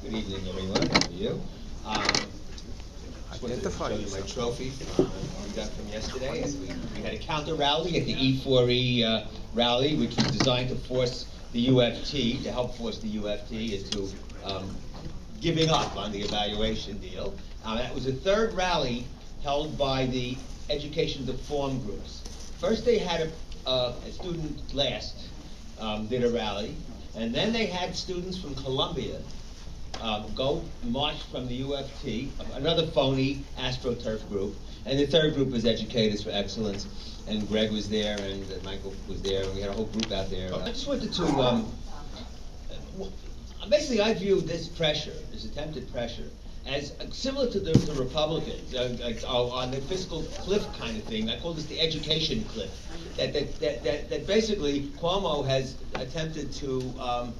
Good evening, everyone. How are you? Just wanted to show you my trophy we got from yesterday. We had a counter rally at the E4E rally, which was designed to force the UFT, to help force the UFT into giving up on the evaluation deal. That was the third rally held by the education reform groups. First, they had a student did a rally, and then they had students from Columbia go march from the UFT, another phony AstroTurf group, and the third group was Educators for Excellence, and Greg was there, and Michael was there, and we had a whole group out there. I just wanted to, basically I view this pressure, this attempted pressure, as similar to the Republicans, on the fiscal cliff kind of thing. I call this the education cliff, that basically Cuomo has attempted to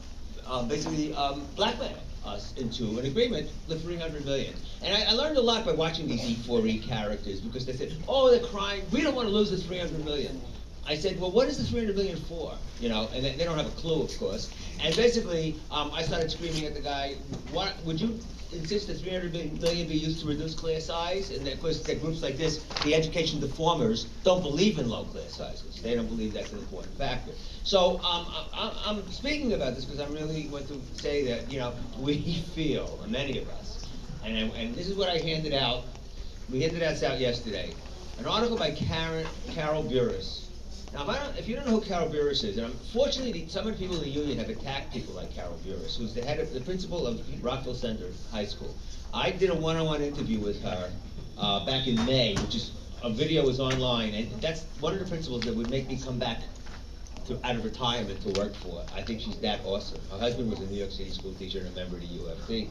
basically blackmail us into an agreement with $300 million. And I learned a lot by watching these E4E characters, because they said, oh, they're crying, we don't want to lose this $300 million. I said, well, what is the $300 million for? You know, and they don't have a clue, of course. And basically, I started screaming at the guy, what, would you insist that $300 million be used to reduce class size? And of course, groups like this, the education reformers, don't believe in low class sizes. They don't believe that's an important factor. So I'm speaking about this because I really want to say that, you know, we feel, many of us, and this is what I handed out. We handed this out yesterday. An article by Carol Burris. Now, if you don't know who Carol Burris is, and unfortunately, some of the people in the union have attacked people like Carol Burris, who's the principal of Rockville Center High School. I did a one-on-one interview with her back in May, which is, a video is online, and that's one of the principals that would make me come back out of retirement to work for. I think she's that awesome. Her husband was a New York City school teacher and a member of the UFT.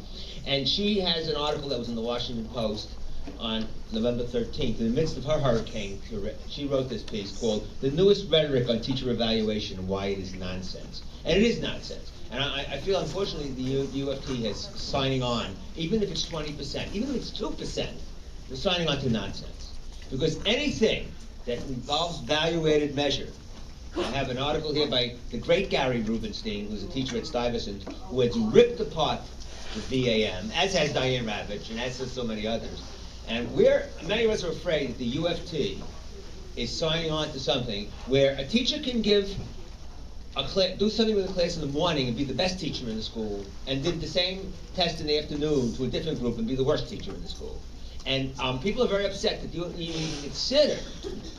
And she has an article that was in the Washington Post on November 13th. In the midst of her hurricane, she wrote this piece called "The Newest Rhetoric on Teacher Evaluation and Why It Is Nonsense." And it is nonsense. And I feel, unfortunately, the UFT is signing on, even if it's 20%, even if it's 2%, they're signing on to nonsense. Because anything that involves evaluated measure, I have an article here by the great Gary Rubenstein, who's a teacher at Stuyvesant, who has ripped apart the VAM, as has Diane Ravitch, and as has so many others. And many of us are afraid that the UFT is signing on to something where a teacher can do something with a class in the morning and be the best teacher in the school, and did the same test in the afternoon to a different group and be the worst teacher in the school. And people are very upset that you even consider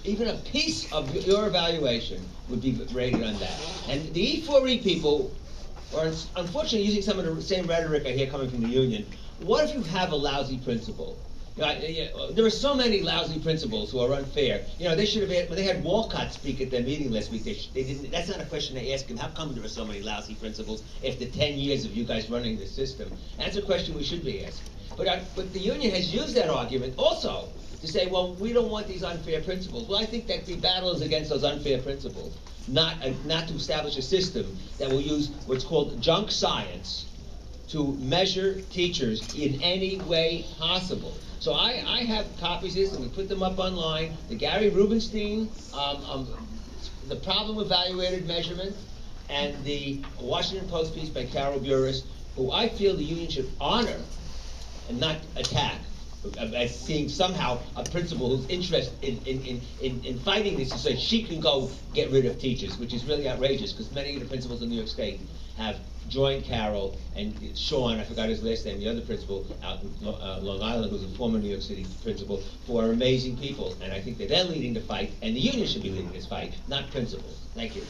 even a piece of your evaluation would be rated on that. And the E4E people are unfortunately using some of the same rhetoric I hear coming from the union. What if you have a lousy principal? You know, there are so many lousy principals who are unfair. You know, they should have had, when they had Walcott speak at their meeting last week, they didn't. That's not a question they asked him. How come there are so many lousy principals after 10 years of you guys running the system? That's a question we should be asking. But the union has used that argument also to say, well, we don't want these unfair principles. Well, I think that the battle is against those unfair principles, not to establish a system that will use what's called junk science to measure teachers in any way possible. So I have copies of this, and we put them up online. The Gary Rubenstein, The Problem with Evaluated Measurement, and the Washington Post piece by Carol Burris, who I feel the union should honor and not attack, as seeing somehow a principal who's interested in fighting this to say she can go get rid of teachers, which is really outrageous, because many of the principals in New York State have joined Carol and Sean, I forgot his last name, the other principal out in Long Island, who's a former New York City principal, who are amazing people. And I think that they're leading the fight, and the union should be leading this fight, not principals. Thank you.